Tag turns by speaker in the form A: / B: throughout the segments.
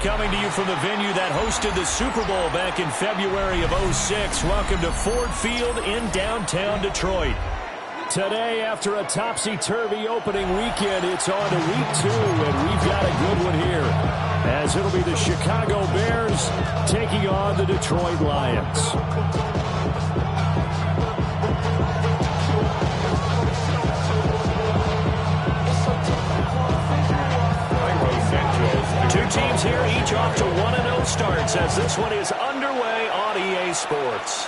A: Coming to you from the venue that hosted the Super Bowl back in February of '06. Welcome to Ford Field in downtown Detroit. Today, after a topsy-turvy opening weekend, it's on to week 2, and we've got a good one here, as it'll be the Chicago Bears taking on the Detroit Lions. Two teams here, each off to 1-0 starts, as this one is underway on EA Sports.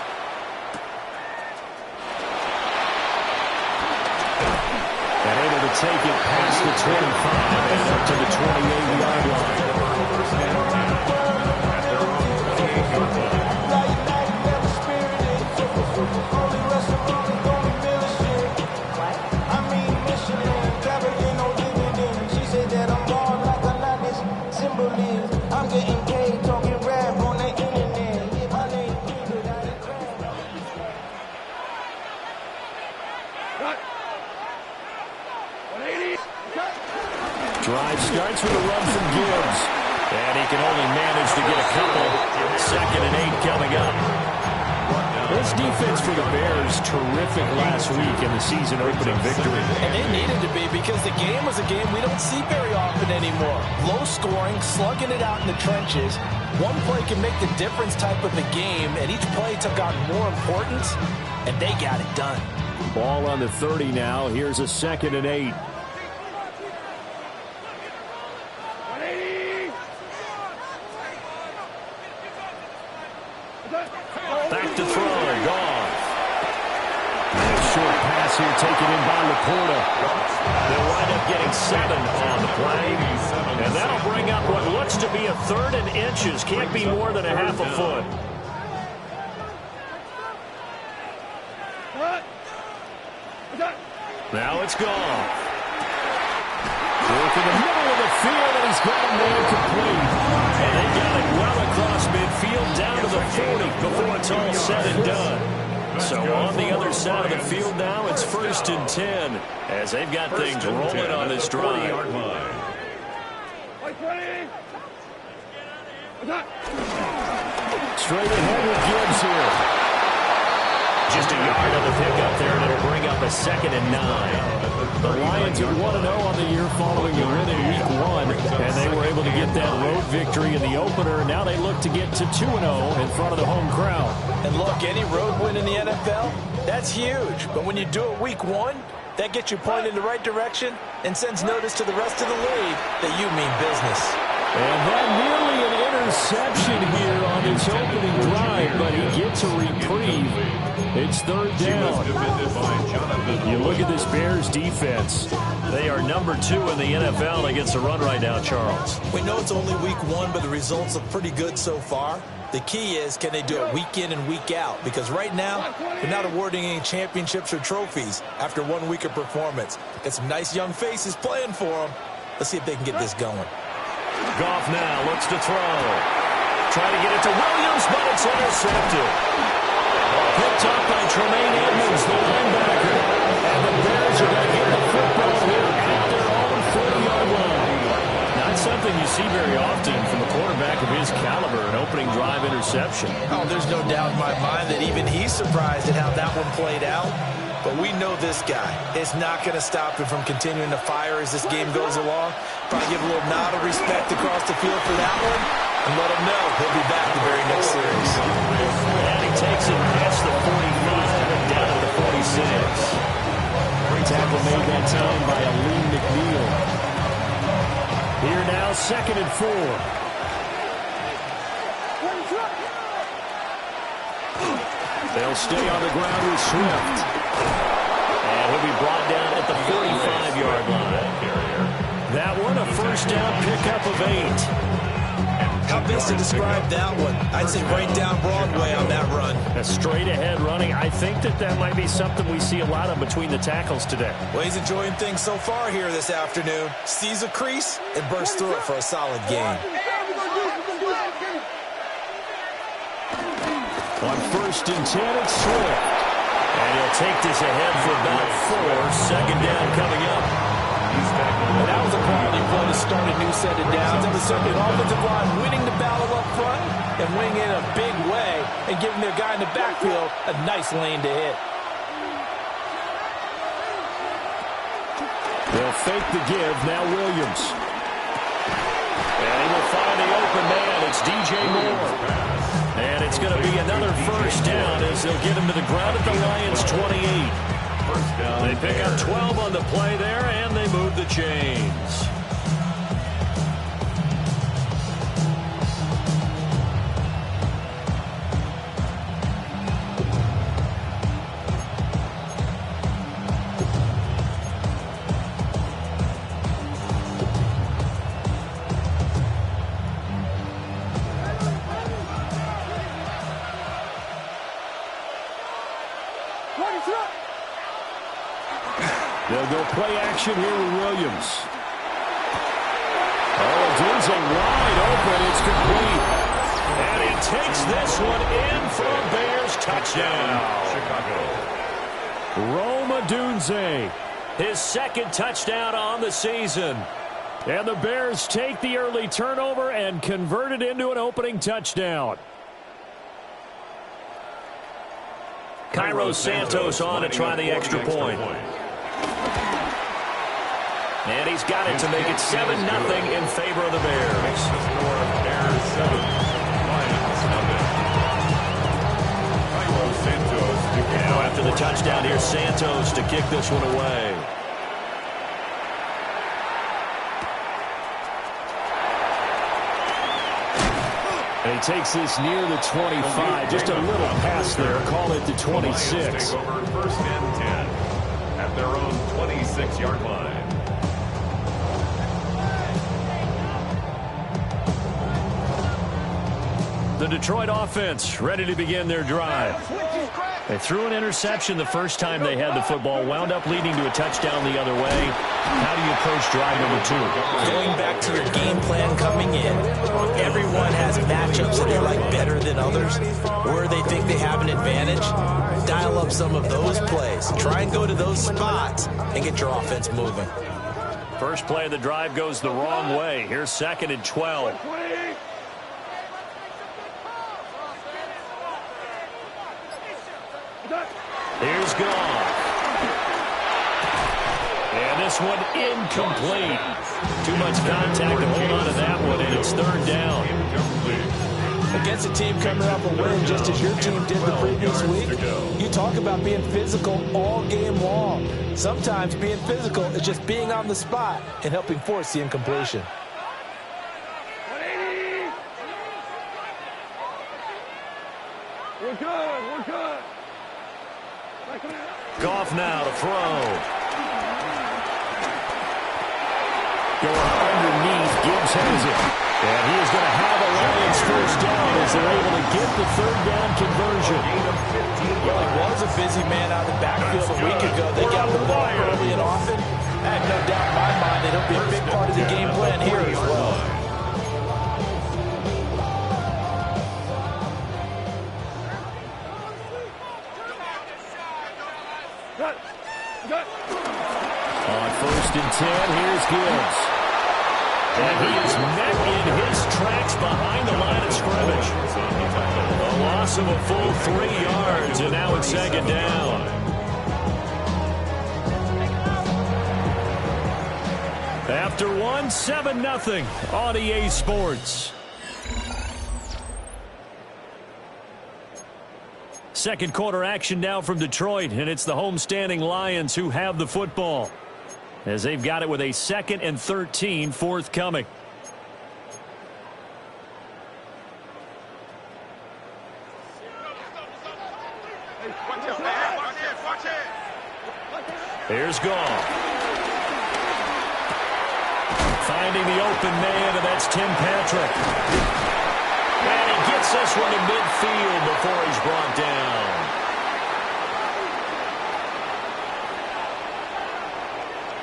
A: And able to take it past the 25 and up to the 28-yard line. Drive starts with a run from Gibbs. And he can only manage to get a couple. 2nd and 8 coming up. This defense for the Bears, terrific last week in the season-opening victory.
B: And they needed to be, because the game was a game we don't see very often anymore. Low scoring, slugging it out in the trenches. One play can make the difference type of a game, and each play took on more importance, and they got it done.
A: Ball on the 30 now. Here's a 2nd and 8. Back to throw, Goff. And a short pass here taken in by Laporta. They'll wind up getting 7 on the play. And that'll bring up what looks to be a 3rd and inches. Can't be more than a half a foot. Now it's Goff. Work in the middle of the field, and he's got a man complete. And they got it well across midfield down to the 40 before it's all said and done. So on the other side of the field now, it's 1st and 10 as they've got things rolling on this drive. Straight ahead with Gibbs here. Just a yard on the pickup there, and it'll bring up a 2nd and 9. The Lions are 1-0 on the year following a win in week 1, and they were able to get that road victory in the opener. Now they look to get to 2-0 in front of the home crowd.
B: And look, any road win in the NFL, that's huge. But when you do it week 1, that gets you pointed in the right direction and sends notice to the rest of the league that you mean business.
A: And that nearly an interception here on his opening drive, but he gets a reprieve. It's 3rd down. You look at this Bears defense. They are number 2 in the NFL against the run right now, Charles.
B: We know it's only week 1, but the results look pretty good so far. The key is, can they do it week in and week out? Because right now, they're not awarding any championships or trophies after 1 week of performance. Got some nice young faces playing for them. Let's see if they can get this going.
A: Goff now looks to throw. Try to get it to Williams, but it's intercepted. Picked up by Tremaine Edmonds, the linebacker. And the Bears are going to get the football here at their own 40-yard line. Not something you see very often from a quarterback of his caliber, an opening drive interception.
B: Oh, there's no doubt in my mind that even he's surprised at how that one played out. But we know this guy is not going to stop him from continuing to fire as this game goes along. Probably give a little nod of respect across the field for that one, and let him know he'll be back the very next series.
A: And he takes it past the 45 and down to the 46. Great tackle made that time by Aleem McNeil. Here now, 2nd and 4. They'll stay on the ground with Swift. And he'll be brought down at the 45-yard line. That one, a 1st down pickup of 8.
B: How best to describe that one? I'd say right down Broadway on that run.
A: A straight ahead running. I think that might be something we see a lot of between the tackles today.
B: Well, he's enjoying things so far here this afternoon. Sees a crease and bursts through it for a solid gain.
A: On 1st and 10, it's Swift. And he'll take this ahead for about 4. Second down coming up.
B: And that was a quality play to start a new set of downs. That was certainly an offensive line winning the battle up front and winning in a big way and giving their guy in the backfield a nice lane to hit.
A: They'll fake the give. Now Williams. And he will find the open man. It's DJ Moore. And it's going to be another first down as they'll get him to the ground at the Lions' 28. They pick up 12 on the play there, and they move the chains. They'll go play action here with Williams. Oh, Dunze wide open. It's complete. And he takes this one in for a Bears touchdown. Rome Odunze, his second touchdown on the season. And the Bears take the early turnover and convert it into an opening touchdown. Cairo Santos on to try the extra point. And he's got it to make it 7-0 in favor of the Bears. Now after the touchdown, here's Santos to kick this one away. And he takes this near the 25. Just a little pass there. Call it the 26.
C: Over 1st and 10 at their own 26-yard line.
A: The Detroit offense ready to begin their drive. They threw an interception the first time they had the football, wound up leading to a touchdown the other way. How do you approach drive number 2?
B: Going back to your game plan coming in, everyone has matchups that they like better than others, or they think they have an advantage. Dial up some of those plays. Try and go to those spots and get your offense moving.
A: First play of the drive goes the wrong way. Here's 2nd and 12. Here's Goff. And this one incomplete. Too much contact to hold on to that one, and it's 3rd down.
B: Against a team coming off a win just as your team did the previous week, you talk about being physical all game long. Sometimes being physical is just being on the spot and helping force the incompletion.
D: We're good.
A: Goff now to throw. Going underneath, Gibbs has it. And he is going to have a Lions first down as they're able to get the 3rd down conversion.
B: Well, he was a busy man out of the backfield a week ago. They got the ball early and often. I have no doubt in my mind that it'll be a big part of the game plan here as well.
A: On 1st and 10, here's Gibbs. And he is met in his tracks behind the line of scrimmage. A loss of a full 3 yards, and now it's 2nd down. After one, 7-0 on EA Sports. Second quarter action now from Detroit, and it's the homestanding Lions who have the football, as they've got it with a 2nd and 13 forthcoming. Here's Goff. Finding the open man, and that's Tim Patrick. this one to midfield before he's brought down.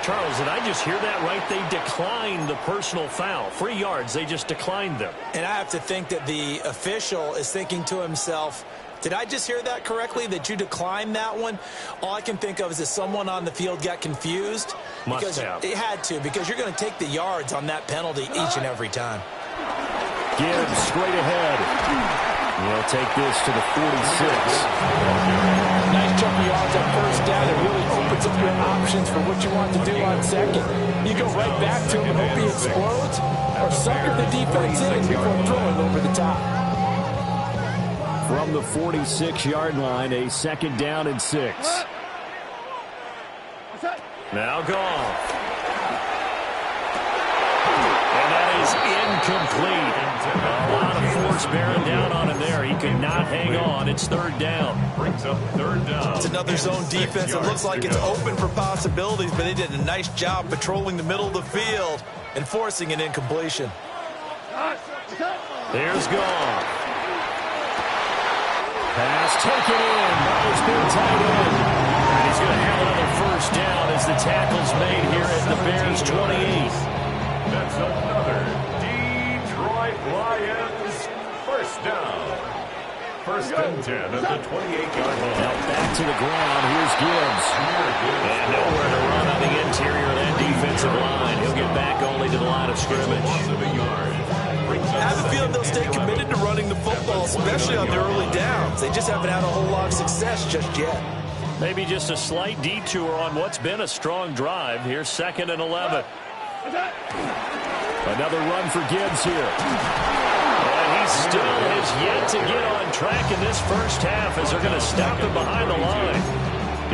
A: Charles, did I just hear that right? They declined the personal foul. 3 yards, they just declined them.
B: And I have to think that the official is thinking to himself, did I just hear that correctly, that you declined that one? All I can think of is that someone on the field got confused.
A: Must have.
B: It had to, because you're going to take the yards on that penalty each and every time.
A: Gibbs straight ahead. He'll take this to the 46.
B: Nice chunk of yards on first down. It really opens up your options for what you want to do on second. You go right back to him and hope he explodes, or sucker the defense in before throwing over the top.
A: From the 46-yard line, a 2nd down and 6. Now Goff. And that is incomplete. A lot of force bearing down on him there. He could not hang on. It's 3rd down.
C: Brings up 3rd down.
B: It's another zone defense. It looks like it's open for possibilities, but they did a nice job patrolling the middle of the field and forcing an incompletion.
A: There's Goff. Pass taken in by his big tight end. And he's going to have another 1st down as the tackle's made here at the Bears 28.
C: That's another Detroit Lions 1st down. 1st and 10 at the 28-yard line.
A: Now back to the ground. Here's Gibbs. And nowhere to run on the interior of that defensive line. He'll get back only to the line of scrimmage.
B: I have a feeling they'll stay committed to running the football, especially on their early downs. They just haven't had a whole lot of success just yet.
A: Maybe just a slight detour on what's been a strong drive. Here's 2nd and 11. Another run for Gibbs here. And he still has yet to get on track in this 1st half as they're going to stop him behind the line.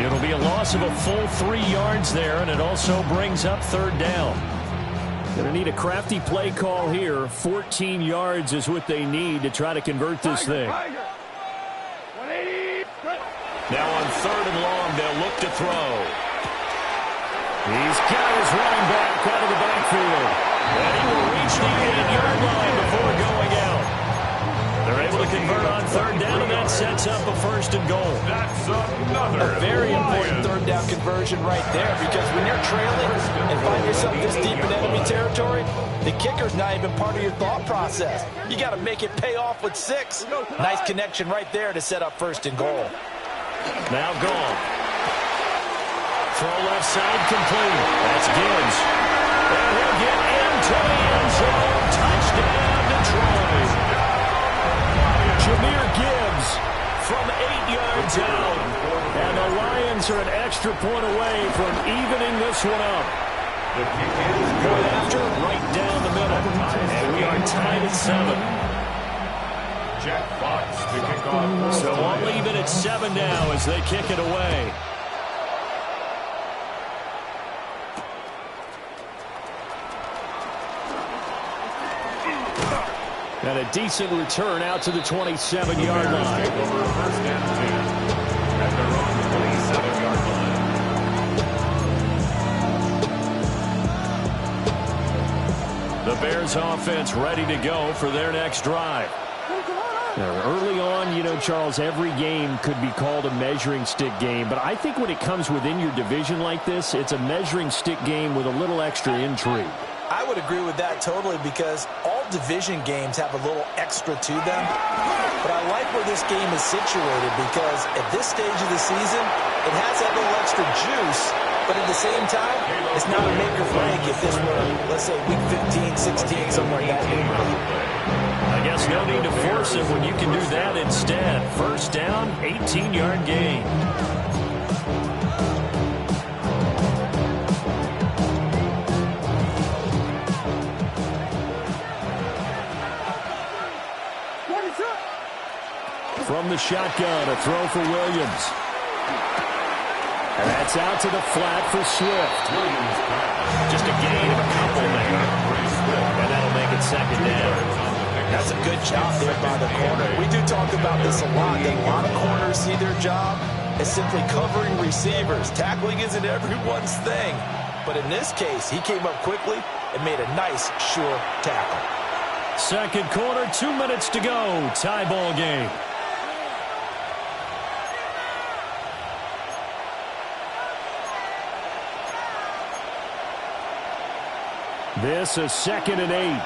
A: It'll be a loss of a full 3 yards there, and it also brings up 3rd down. Going to need a crafty play call here. 14 yards is what they need to try to convert this thing. Now on 3rd and long, they'll look to throw. He's got his running back out of the backfield. And he will reach the 8-yard line before going out. They're able to convert on 3rd down, and that sets up a 1st and goal.
C: That's another
B: very important 3rd down conversion right there, because when you're trailing and find yourself this deep in enemy territory, the kicker's not even part of your thought process. You got to make it pay off with 6. Nice connection right there to set up 1st and goal.
A: Now Goff. Throw left side complete. That's Gibbs. And he'll get into the end zone. Touchdown, Detroit. Jahmyr Gibbs from 8 yards out. And the Lions are an extra point away from evening this one up. Point after, right down the middle. And we are tied at 7.
C: Jack Fox to kick off.
A: So I'll leave it at 7 now as they kick it away. And a decent return out to the 27-yard line.
C: Take over 1st and 10 at their own 27-yard line.
A: The Bears offense ready to go for their next drive. Now, early on, you know, Charles, every game could be called a measuring stick game. But I think when it comes within your division like this, it's a measuring stick game with a little extra intrigue.
B: I would agree with that totally, because all division games have a little extra to them. But I like where this game is situated, because at this stage of the season, it has that little extra juice. But at the same time, it's not a make or break if this were, let's say, week 15, 16, something like that.
A: I guess no need to force it when you can do that instead. 1st down, 18-yard gain. From the shotgun, a throw for Williams. And that's out to the flat for Swift. Just a gain of a couple there. And that'll make it 2nd down.
B: That's a good job there by the corner. We do talk about this a lot, that a lot of corners see their job as simply covering receivers. Tackling isn't everyone's thing. But in this case, he came up quickly and made a nice, sure tackle.
A: Second quarter, 2 minutes to go. Tie ball game. This is 2nd and 8.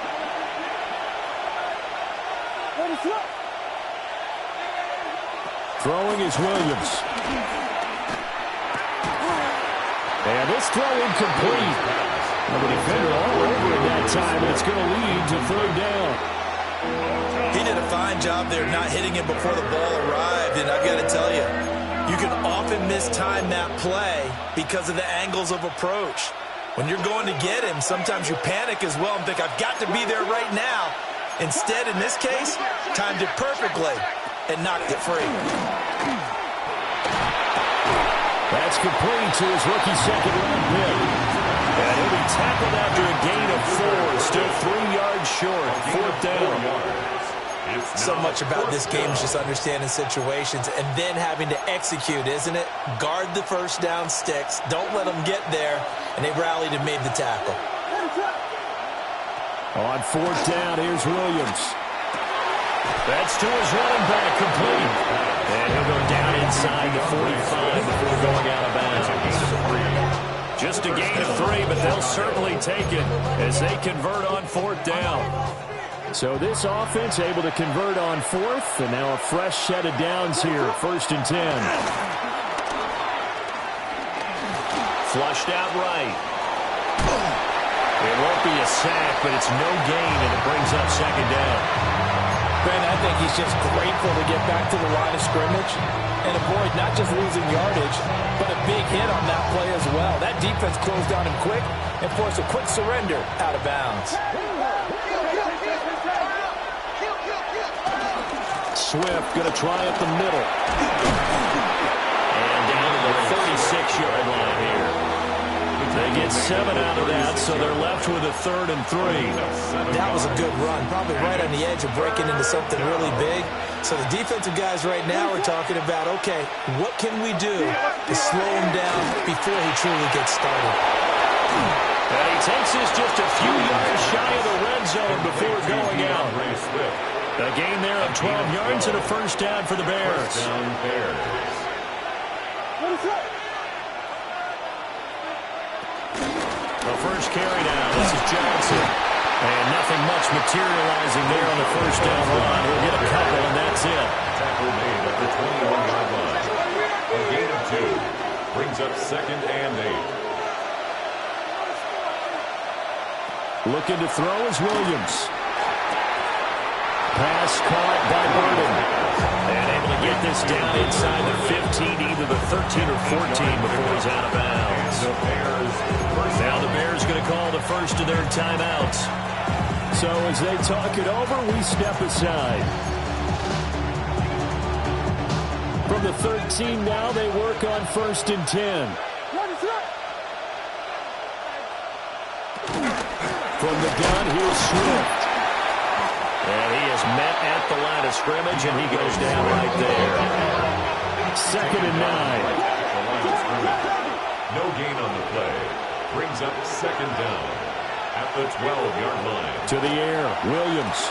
A: Throwing is Williams. And this throw incomplete. Well, the defender all over it that time, and it's going to lead to 3rd down.
B: He did a fine job there not hitting him before the ball arrived, and I've got to tell you, you can often mistime that play because of the angles of approach. When you're going to get him, sometimes you panic as well and think, I've got to be there right now. Instead, in this case, timed it perfectly and knocked it free.
A: That's complete to his rookie second-round pick. And he'll be tackled after a gain of 4, still 3 yards short, 4th down.
B: So much about this game is just understanding situations and then having to execute, isn't it? Guard the first down sticks. Don't let them get there. And they rallied and made the tackle.
A: On 4th down, here's Williams. That's to his running back, complete. And he'll go down inside the 45 before going out of bounds. Just a gain of 3, but they'll certainly take it as they convert on 4th down. So this offense able to convert on 4th, and now a fresh set of downs here, 1st and 10. Flushed out right. It won't be a sack, but it's no gain, and it brings up 2nd down.
B: Ben, I think he's just grateful to get back to the line of scrimmage and avoid not just losing yardage, but a big hit on that play as well. That defense closed down him quick and forced a quick surrender out of bounds.
A: Swift going to try up the middle. And down to the 36-yard line here. They get 7 out of that, so they're left with a 3rd and 3.
B: That was a good run, probably right on the edge of breaking into something really big. So the defensive guys right now are talking about, okay, what can we do to slow him down before he truly gets started?
A: And he takes this just a few yards shy of the red zone before going out. A gain there of 12 yards and a 1st down for the Bears. The first carry now. This is Johnson. And nothing much materializing there on the 1st down run. He'll get a couple, and that's it.
C: Tackle made at the 21-yard line. A gain of 2 brings up 2nd and 8.
A: Looking to throw is Williams. Pass caught by Burden. And able to get this down inside the 15, either the 13 or 14 before he's out of bounds. Now the Bears going to call the first of their timeouts. So as they talk it over, we step aside. From the 13 now, they work on 1st and 10. From the gun, here's Swift. And he is met at the line of scrimmage, and he goes down right there. 2nd and 9.
C: No gain on the play. Brings up 2nd down at the 12-yard line.
A: To the air, Williams.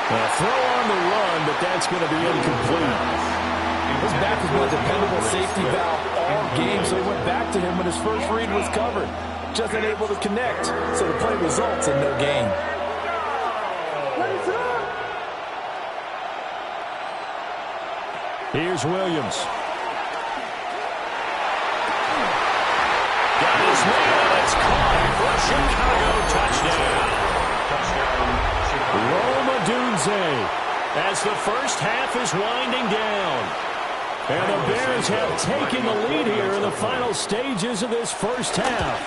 A: A throw on the run, but that's going to be incomplete.
B: His back has been a dependable safety valve all game, so he went back to him when his first read was covered. Just unable to connect, so the play results in no gain.
A: Here's Williams. Got his man, and it's caught for a Chicago touchdown. Roma Dunze, as the first half is winding down. And the Bears have taken the lead here in the final stages of this first half.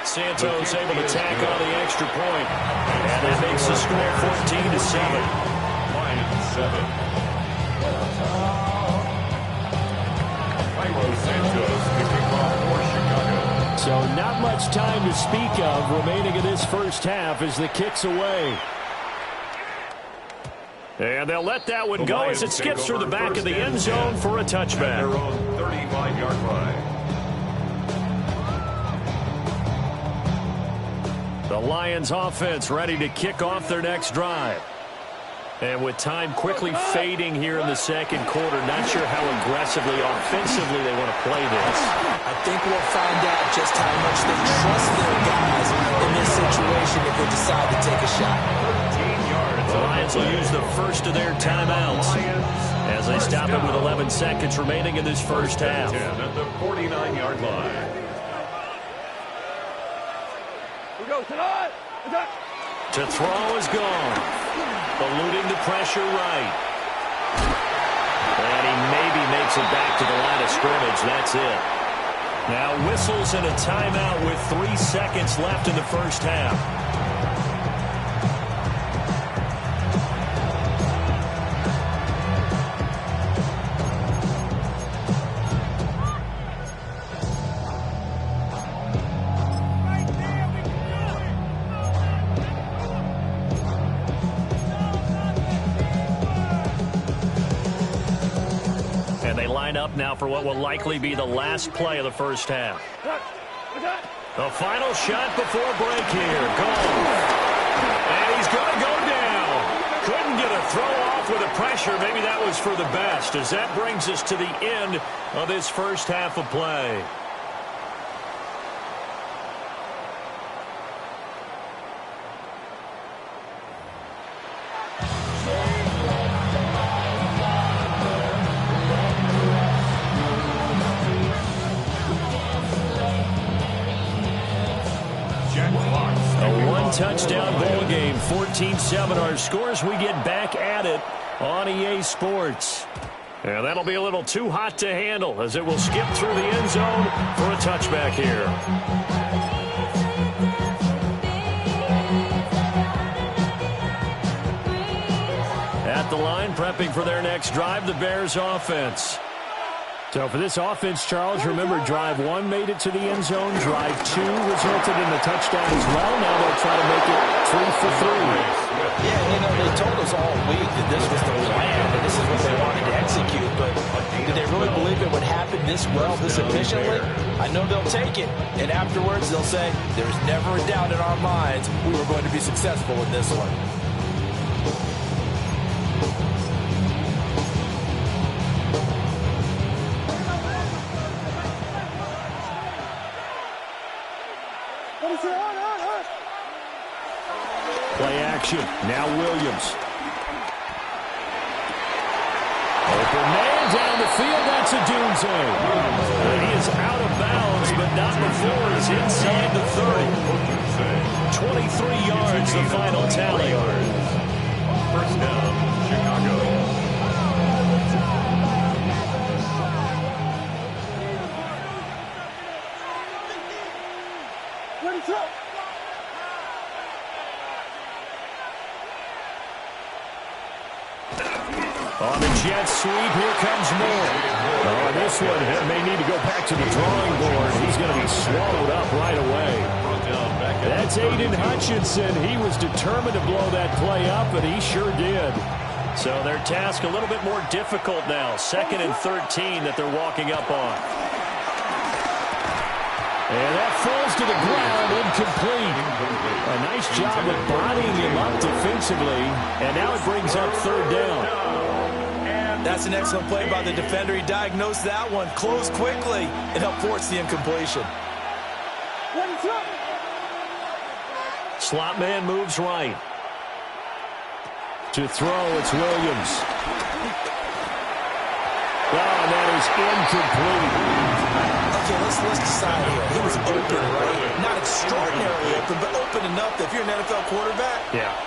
A: Santos able to tack on the extra point. And that makes the score 14-7.
C: Lions 7. Santos picking off for Chicago.
A: So not much time to speak of remaining in this first half as the kick's away. And they'll let that one go as it skips through the back of the end zone for a touchback.
C: Their own 35-yard line.
A: The Lions offense ready to kick off their next drive. And with time quickly fading here in the second quarter, not sure how aggressively, offensively they want to play this.
B: I think we'll find out just how much they trust their guys in this situation if they decide to take a shot.
A: The Lions will use the first of their timeouts as they stop it with 11 seconds remaining in this first half.
C: At the 49-yard line.
A: To throw is gone. Eluding the pressure right. And he maybe makes it back to the line of scrimmage. That's it. Now whistles and a timeout with 3 seconds left in the first half. Up now for what will likely be the last play of the first half. The final shot before break here. Goal. And he's going to go down. Couldn't get a throw off with the pressure. Maybe that was for the best, as that brings us to the end of this first half of play. Touchdown ball game, 14-7 our scores. We get back at it on EA Sports. And that'll be a little too hot to handle as it will skip through the end zone for a touchback here. At the line, prepping for their next drive, the Bears offense. So for this offense, Charles, remember, drive 1 made it to the end zone. Drive 2 resulted in the touchdown as well. Now they'll try to make it 3 for 3.
B: Yeah, you know, they told us all week that this was the plan and this is what they wanted to execute. But did they really believe it would happen this well, this efficiently? I know they'll take it. And afterwards, they'll say, there's never a doubt in our minds we were going to be successful in this one.
A: Play action. Now Williams. Open man down the field. That's a Dunze. He is out of bounds, but not before he's inside the 30. 23 yards, the final tally.
C: First down, Chicago.
A: On the jet sweep, here comes Moore. Oh, this one may need to go back to the drawing board. He's going to be swallowed up right away. That's Aiden Hutchinson. He was determined to blow that play up, and he sure did. So their task a little bit more difficult now. 2nd and 13 that they're walking up on. And that falls to the ground, incomplete. A nice job of bodying him up defensively, and now it brings up 3rd down.
B: That's an excellent play by the defender. He diagnosed that one, closed quickly, and helped force the incompletion.
A: Slot man moves right. To throw, it's Williams. Oh, and that is incomplete.
B: Okay, let's decide here. He was open, right? Not extraordinarily open, but open enough that if you're an NFL quarterback,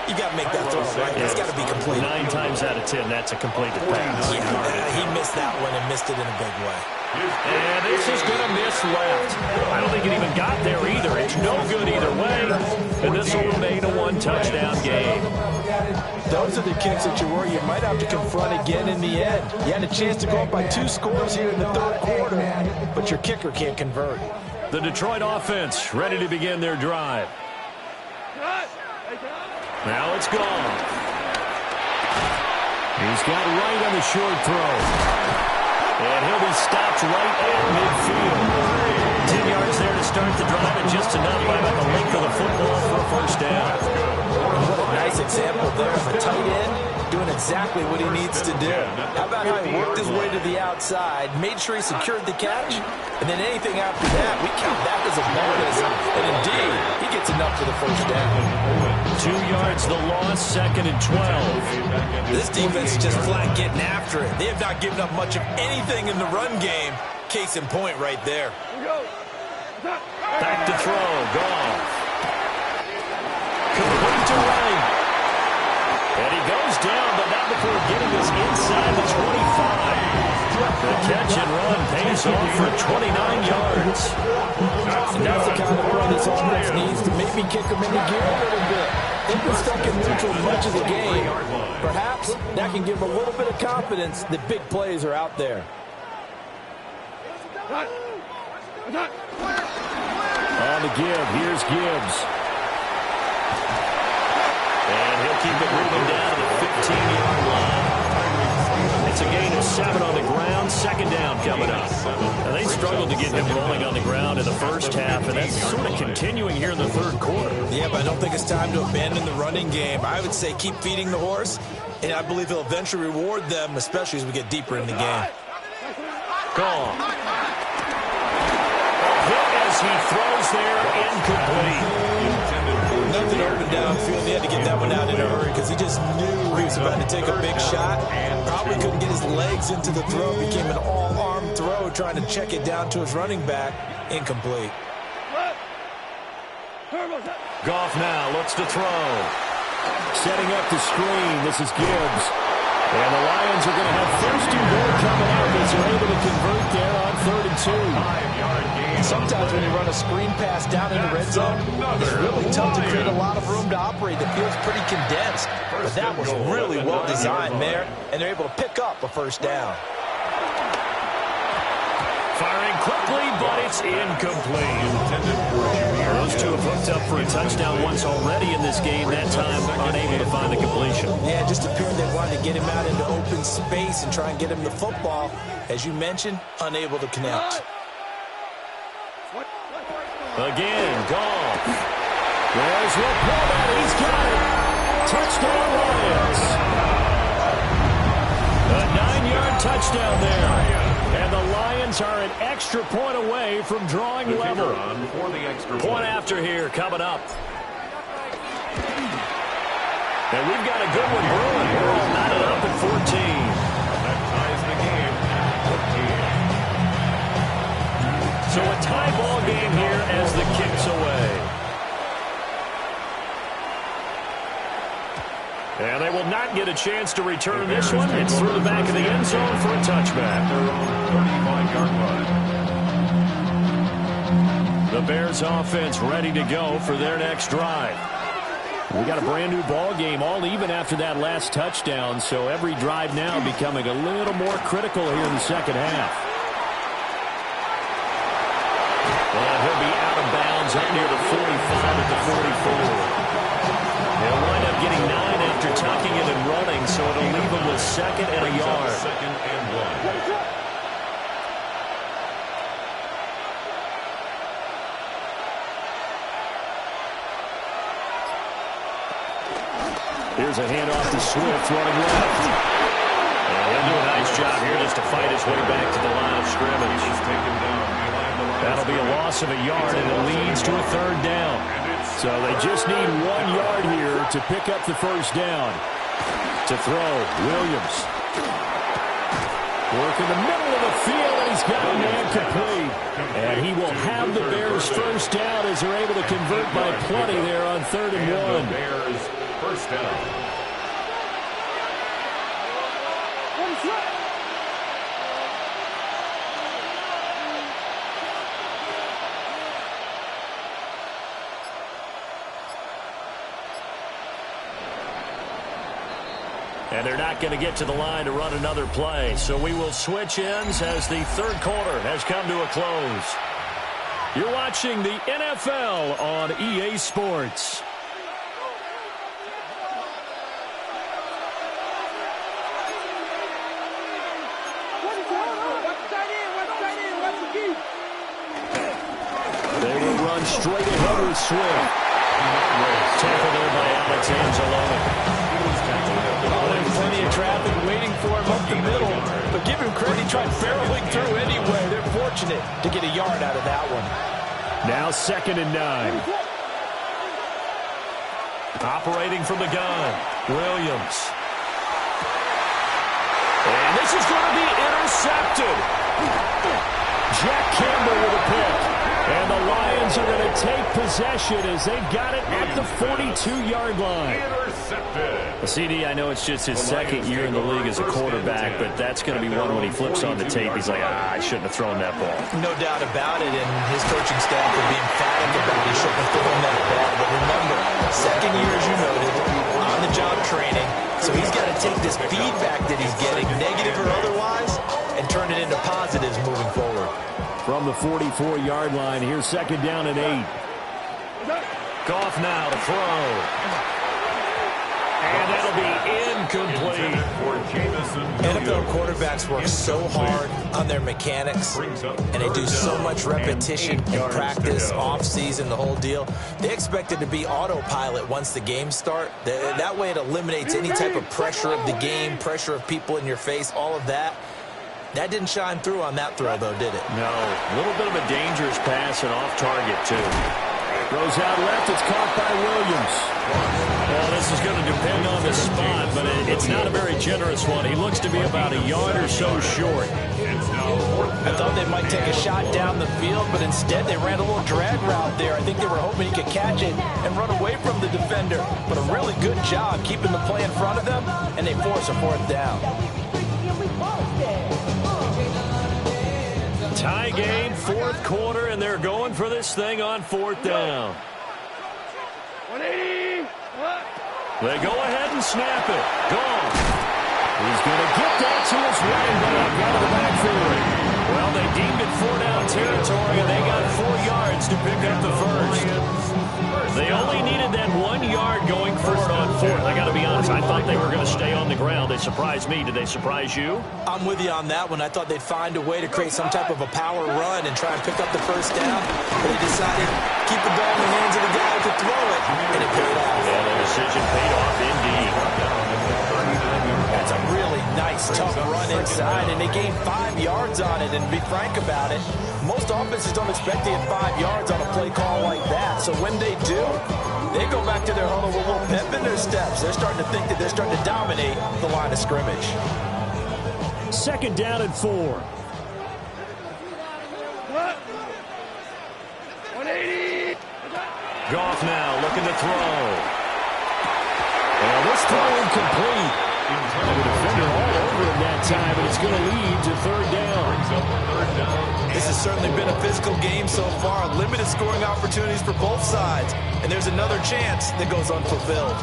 B: you got to make that throw, right? It's got to be complete.
A: 9 times out of 10, that's a completed pass.
B: Yeah, he missed that one and missed it in a big way.
A: And this is going to miss left. I don't think it even got there either. It's no good either way. And this will remain a 1-touchdown game.
B: Those are the kicks that you worry you might have to confront again in the end. You had a chance to go up by 2 scores here in the 3rd quarter, but your kicker can't convert.
A: The Detroit offense ready to begin their drive. Now it's gone. He's got right on the short throw. And he'll be stopped right at midfield. 10 yards there to start the drive and just enough by about the length of the football for a first down.
B: What a nice example there of a tight end doing exactly what he needs to do. How about how he worked his way to the outside, made sure he secured the catch, and then anything after that, we count that as a bonus. And indeed, he gets enough for the first down.
A: 2 yards the loss, 2nd and 12.
B: This defense is just flat getting after it. They have not given up much of anything in the run game. Case in point right there.
A: Back to throw, Goff. Complete to Wright. And he goes down, but not before getting us inside the 25. The catch and run pays off for 29 yards.
B: And that's the kind of run this offense needs to maybe kick them into gear a little bit. They've been stuck in neutral much of the game. Perhaps that can give them a little bit of confidence that big plays are out there.
A: On the give, here's Gibbs. And he'll keep it moving down to the 15-yard line. It's a gain of 7 on the ground, 2nd down coming up. Now, they struggled to get him rolling on the ground in the first half, and that's sort of continuing here in the third quarter.
B: Yeah, but I don't think it's time to abandon the running game. I would say keep feeding the horse, and I believe he'll eventually reward them, especially as we get deeper in the game.
A: Gone. He throws there, incomplete.
B: Nothing open downfield. He had to get that one out in a hurry because he just knew he was about to take a big shot. Probably couldn't get his legs into the throw. Became an all-arm throw, trying to check it down to his running back. Incomplete.
A: Goff now looks to throw. Setting up the screen. This is Gibbs. And the Lions are going to have first and goal coming up as they're able to convert there on 3rd and 2.
C: 5-yard gain.
B: Sometimes when you run a screen pass down in the red zone, it's really tough to create a lot of room to operate. The field's pretty condensed. But that was really well designed there, and they're able to pick up a first down.
A: Firing quickly, but it's incomplete. Those two have hooked up for a touchdown once already in this game, that time unable to find the completion.
B: Yeah, it just appeared they wanted to get him out into open space and try and get him the football. As you mentioned, unable to connect.
A: Again, Goff. There's Laporta. He's got it. Touchdown, Lions. A 9-yard touchdown there. And the Lions are an extra point away from drawing level. Point after here coming up. And we've got a good one brewing. We're all knotted up at 14.
C: That ties the game at 14.
A: So a tie ball game here as the kick's away. And they will not get a chance to return this one. It's through the back of the end zone for a touchback.
C: 35-yard line.
A: The Bears offense ready to go for their next drive. We got a brand new ball game, all even after that last touchdown, so every drive now becoming a little more critical here in the second half. And he'll be out of bounds up near the 45 at the 44. He'll wind up getting 9 after tucking it and running, so it'll leave him with 2nd and a yard.
C: 2nd and 1.
A: Here's a handoff to Swift running left. And he'll do a nice job here just to fight his way back to the line of scrimmage. That'll be a loss of a yard, and it leads to a 3rd down. So they just need 1 yard here to pick up the first down. To throw, Williams. Work in the middle of the field, and he's got a man complete. And he will have the Bears first down as they're able to convert by plenty there on 3rd and 1.
C: The Bears first down.
A: And they're not going to get to the line to run another play. So we will switch ends as the third quarter has come to a close. You're watching the NFL on EA Sports. They straight ahead with Swift. Tackle there by Alex Anzalone.
B: Plenty of traffic waiting for him up the middle. But give him credit, he tried barreling through anyway. They're fortunate to get a yard out of that one.
A: Now 2nd and 9. Operating from the gun, Williams. And this is going to be intercepted. Jack Campbell with a pick. And the Lions are going to take possession as they've got it at the 42-yard line.
C: Intercepted.
A: CD, I know it's just his second year in the league as a quarterback, but that's going to be one when he flips on the tape. He's like, I shouldn't have thrown that ball.
B: No doubt about it, and his coaching staff will be emphatic about he shouldn't have thrown that ball. But remember, second year, as you noted, on-the-job training, so he's got to take this feedback that he's getting, negative or otherwise, and turn it into positives moving forward.
A: From the 44-yard line, here's 2nd down and 8. Goff now to throw. And that'll be incomplete.
B: NFL quarterbacks work so hard on their mechanics, and they do so much repetition in practice, off-season, the whole deal. They expect it to be autopilot once the games start. That way it eliminates any type of pressure of the game, pressure of people in your face, all of that. That didn't shine through on that throw, though, did it?
A: No. A little bit of a dangerous pass and off target, too. Throws out left. It's caught by Williams. Well, this is going to depend on the spot, but it's not a very generous one. He looks to be about a yard or so short.
B: I thought they might take a shot down the field, but instead they ran a little drag route there. I think they were hoping he could catch it and run away from the defender. But a really good job keeping the play in front of them, and they force a 4th down.
A: Tie game, 4th quarter, and they're going for this thing on 4th down.
D: 180.
A: They go ahead and snap it. Gone. He's going to get that to his running back out of the backfield. Well, they deemed it 4-down territory, and they got 4 yards to pick up the first. They only needed that 1 yard going for it on 4th. I got to be honest, I thought they were going to stay on the ground. They surprised me. Did they surprise you?
B: I'm with you on that one. I thought they'd find a way to create some type of a power run and try and pick up the first down. But they decided to keep the ball in the hands of the guy who could throw it, and it paid off.
A: Yeah, the decision paid off indeed.
B: That's a really nice, tough run inside, and they gained 5 yards on it. And to be frank about it, most offenses don't expect to get 5 yards on a play call like that. So when they do, they go back to their huddle with a little pep in their steps. They're starting to think that they're starting to dominate the line of scrimmage.
A: 2nd down and 4.
D: 180.
A: Goff now looking to throw. And this throw incomplete. The defender all over him that time, and it's going to lead to 3rd down.
B: This has certainly been a physical game so far. Limited scoring opportunities for both sides. And there's another chance that goes unfulfilled.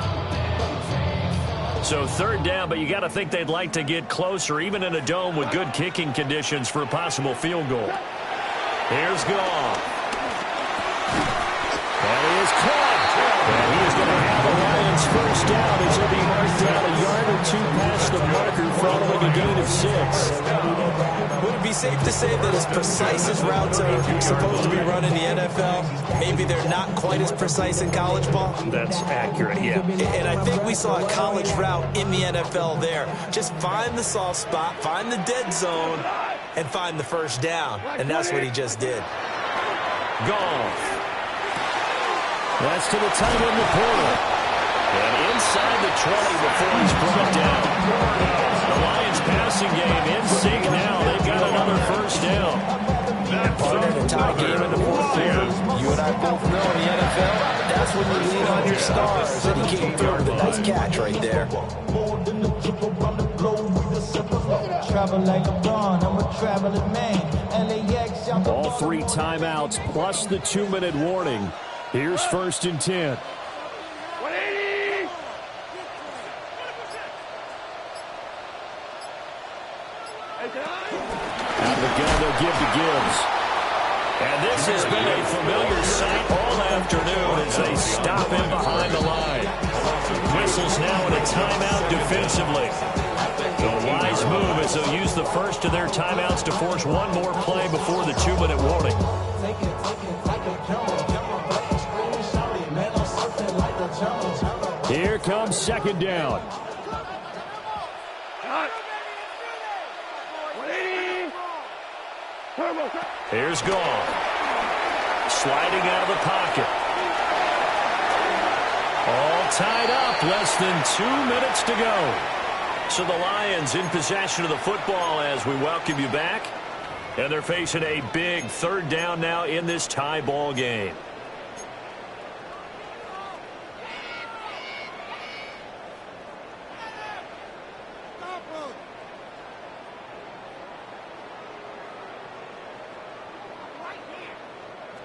A: So 3rd down, but you got to think they'd like to get closer, even in a dome with good kicking conditions for a possible field goal. Here's Goff. And he is caught. And he is going to have the Lions first down as he'll be marked down a yard or 2 past the marker following a gain of 6.
B: Would it be safe to say that as precise as routes are supposed to be run in the NFL, maybe they're not quite as precise in college ball?
A: That's accurate, yeah.
B: And I think we saw a college route in the NFL there. Just find the soft spot, find the dead zone, and find the first down. And that's what he just did.
A: Goff. That's to the tight end, the portal. And inside the 20 before he's brought down. The Lions passing game in sync now. They've got another first down.
B: Partner in a tie game in the 4th quarter. You and I both know in the NFL, that's when you lean on your stars. And he came through with a nice catch right there.
E: Travel like LeBron, I'm a traveling man. LAX,
A: all 3 timeouts plus the 2-minute warning. Here's 1st and 10.
D: 180.
A: Out of the gun, they'll give to Gibbs. And this has been a familiar sight all afternoon as they stop him behind the line. Whistles now in a timeout defensively. The wise move is they'll use the first of their timeouts to force one more play before the 2-minute warning. Here comes second down. Here's Gone. Sliding out of the pocket. All tied up. Less than 2 minutes to go. So the Lions in possession of the football as we welcome you back. And they're facing a big third down now in this tie ball game.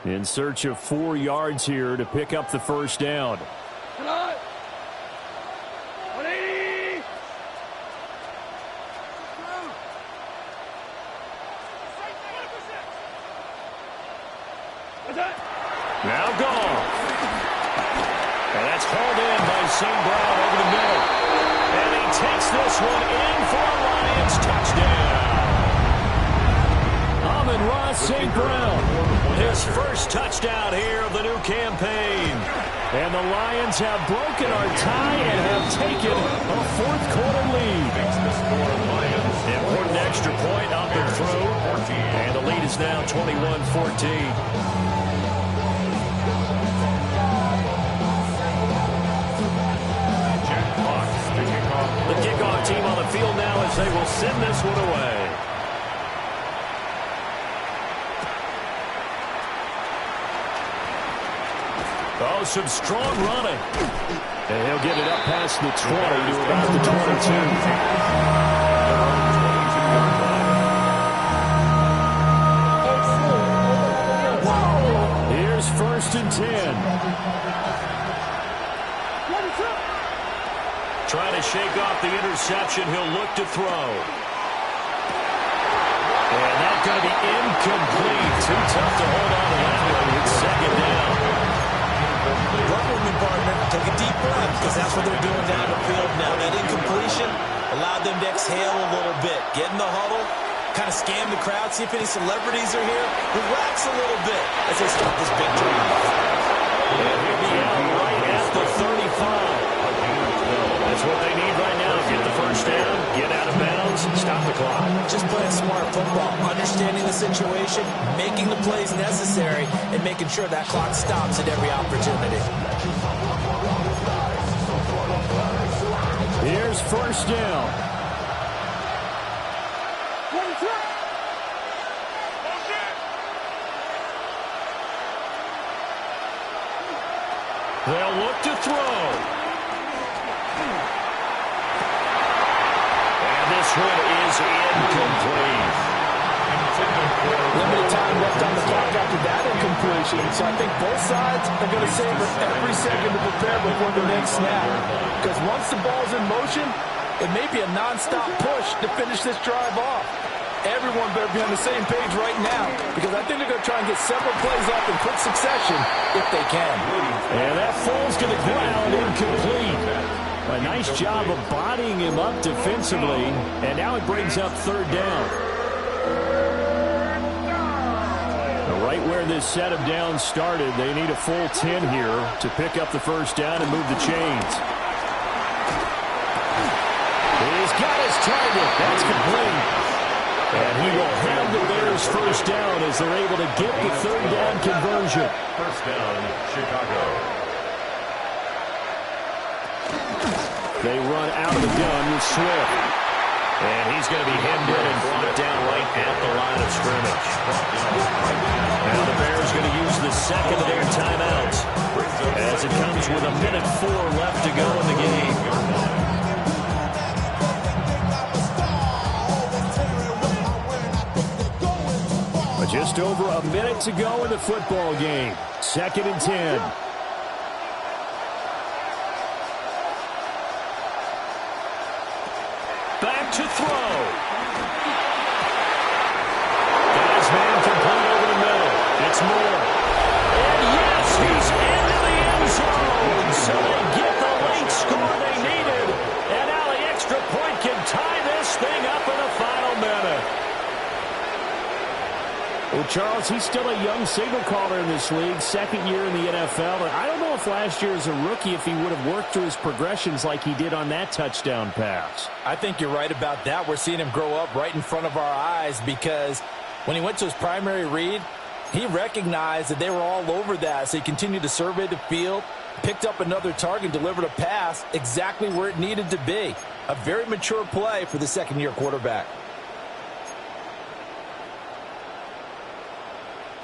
A: In search of 4 yards here to pick up the first down.
D: Come on. 180.
A: Now Gone. And that's hauled in by St. Brown over the middle. And he takes this one in for a Lions touchdown. Amon-Ra St. Brown, his first touchdown here of the new campaign. And the Lions have broken our tie and have taken a fourth-quarter lead. Important extra point up and through. And the lead is now 21-14. The kickoff team on the field now as they will send this one away. Oh, some strong running. And he'll get it up past the 20 to about the 22. Here's first and 10. Trying to shake off the interception. He'll look to throw. And that's going to be incomplete. Too tough to hold on to that one. It's second down.
B: Work with me, partner. Take a deep breath because that's what they're doing down the field now. That incompletion allowed them to exhale a little bit. Get in the huddle, kind of scan the crowd, see if any celebrities are here. Relax a little bit as they start this big drive.
A: And he'll be out right at the 35. That's what they need right now. Get the first down, get out of bounds, stop the clock.
B: Just playing smart football, understanding the situation, making the plays necessary, and making sure that clock stops at every opportunity.
A: Here's first down. They'll look to throw. This one is incomplete.
F: Limited time left on the clock after that incompletion. So I think both sides are going to savor every second to prepare before the next snap. Because once the ball's in motion, it may be a non-stop push to finish this drive off. Everyone better be on the same page right now because I think they're going to try and get several plays off in quick succession if they can.
A: And that falls to the ground incomplete. A nice job of bodying him up defensively, and now it brings up third down. Right where this set of downs started, they need a full 10 here to pick up the first down and move the chains. He's got his target. That's complete. And he will have the Bears first down as they're able to get the third down conversion.
C: First down, Chicago.
A: They run out of the gun with Swift. And he's going to be hemmed in and brought down right at the line of scrimmage. Now the Bears going to use the second of their timeouts as it comes with 1:04 left to go in the game. But just over a minute to go in the football game. Second and 10. Back to throw. Got his man complete over the middle. It's Moore. And yes, he's into the end zone. So they get the late score they needed. And now the extra point can tie this thing up in the final minute. Well, Charles, he's still a young signal caller in this league, second year in the NFL. And I don't know if last year as a rookie, if he would have worked through his progressions like he did on that touchdown pass.
F: I think you're right about that. We're seeing him grow up right in front of our eyes because when he went to his primary read, he recognized that they were all over that. So he continued to survey the field, picked up another target, delivered a pass exactly where it needed to be. A very mature play for the second-year quarterback.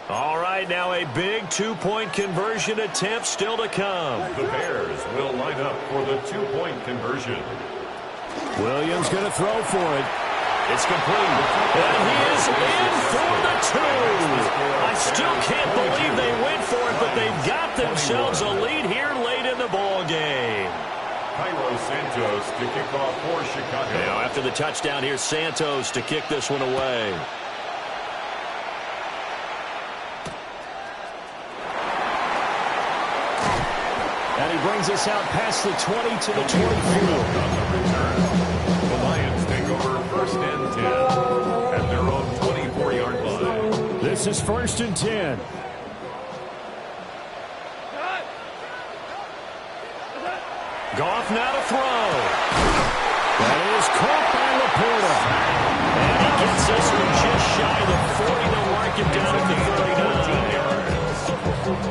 A: All right, now a big two-point conversion attempt still to come.
C: The Bears will line up for the two-point conversion.
A: Williams going to throw for it. It's complete. And he is in for the two. I still can't believe they went for it, but they've got themselves a lead here late in the ball game.
C: Cairo Santos to kick off for Chicago.
A: Now after the touchdown, here's Santos to kick this one away. And he brings us out past the 20 to the 24.
C: The Lions take over first and 10 at their own 24-yard line.
A: This is first and 10. Goff now to throw. That is caught by Laporta. And he gets this one just shy of the 40 to mark him down at the 39.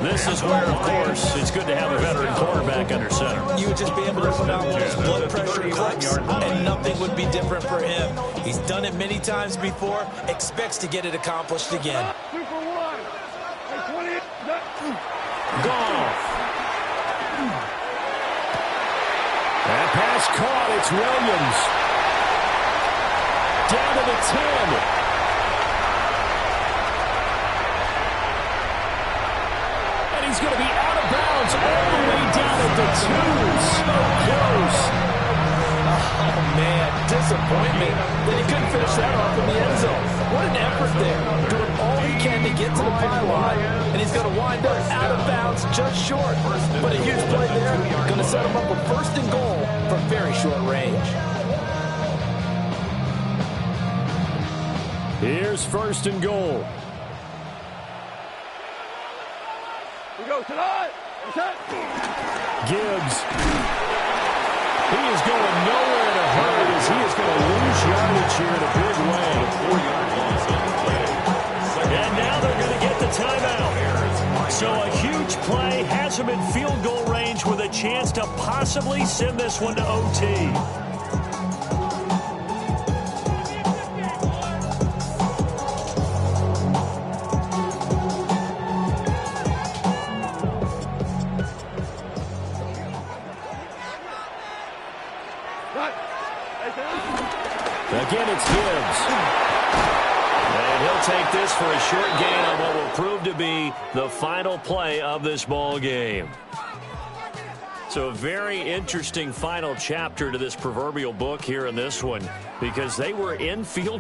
A: This is where, of course, it's good to have a veteran quarterback under center.
F: You would just be able to put out one of those blood pressure clicks, and nothing would be different for him. He's done it many times before, expects to get it accomplished again.
D: 2 for 1. 20.
A: Goff. That pass caught. It's Williams. Down to the 10. He's going to be out of bounds all the way down at the 2. So close.
F: Oh, man, disappointment that he couldn't finish that off in the end zone. What an effort there. Doing all he can to get to the pylon, and he's going to wind up out of bounds just short. But a huge play there. Going to set him up with first and goal from very short range.
A: Here's first and goal.
D: Go tonight.
A: Gibbs. He is going nowhere in a hurry as he is going to lose yardage here in a big way.
C: 4-yard loss on the play.
A: And now they're going to get the timeout. So a huge play has him in field goal range with a chance to possibly send this one to OT. Again, it's Gibbs. And he'll take this for a short gain on what will prove to be the final play of this ball game. So a very interesting final chapter to this proverbial book here in this one because they were in field